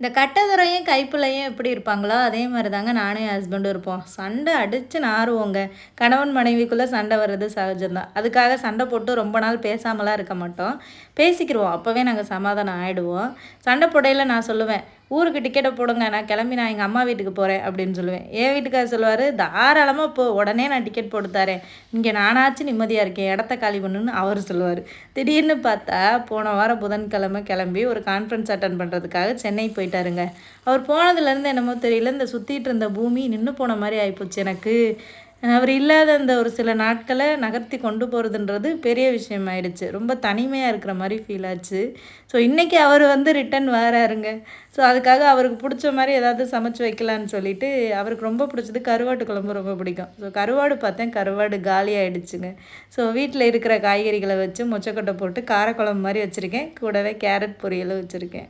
இந்த கட்டதுரையும் கைப்புள்ளையும் எப்படி இருப்பாங்களோ அதே மாதிரி தாங்க நானும் என் ஹஸ்பண்டும் இருப்போம். சண்டை அடித்து நாறுவோங்க. கணவன் மனைவிக்குள்ளே சண்டை வர்றது சகஜம்தான். அதுக்காக சண்டை போட்டு ரொம்ப நாள் பேசாமலாம் இருக்க மாட்டோம். பேசிக்கிருவோம். அப்போவே நாங்கள் சமாதானம் ஆகிடுவோம். சண்டை போடையில் நான் சொல்லுவேன், ஊருக்கு டிக்கெட்டை போடுங்க, நான் கிளம்பி நான் எங்கள் அம்மா வீட்டுக்கு போகிறேன் அப்படின்னு சொல்லுவேன். என் வீட்டுக்காரர் சொல்லுவார், தாராளமாக போ, உடனே நான் டிக்கெட் போட்டு தரேன், இங்கே நானாச்சும் நிம்மதியாக இருக்கேன், இடத்த காலி பண்ணுன்னு அவர் சொல்லுவார். திடீர்னு பார்த்தா போன வாரம் புதன்கிழமை கிளம்பி ஒரு கான்ஃபரன்ஸ் அட்டன் பண்ணுறதுக்காக சென்னை போயிட்டாருங்க. அவர் போனதுலேருந்து என்னமோ தெரியல, இந்த சுற்றிட்டு இருந்த பூமி நின்று போன மாதிரி ஆகிப்போச்சு எனக்கு. அவர் இல்லாத அந்த ஒரு சில நாட்களை நகர்த்தி கொண்டு போகிறதுன்றது பெரிய விஷயமாயிடுச்சு. ரொம்ப தனிமையாக இருக்கிற மாதிரி ஃபீல் ஆச்சு. ஸோ இன்றைக்கி அவர் ரிட்டன் வராருங்க. ஸோ அதுக்காக அவருக்கு பிடிச்ச மாதிரி ஏதாவது சமைச்சு வைக்கலான்னு சொல்லிவிட்டு, அவருக்கு ரொம்ப பிடிச்சது கருவாட்டு குழம்பு ரொம்ப பிடிக்கும். ஸோ கருவாடு பார்த்தேன், கருவாடு காலி ஆகிடுச்சுங்க. ஸோ வீட்டில் இருக்கிற காய்கறிகளை வச்சு மொச்சக்கொட்டை போட்டு காரக்குழம்பு மாதிரி வச்சுருக்கேன். கூடவே கேரட் பொரியலும் வச்சுருக்கேன்.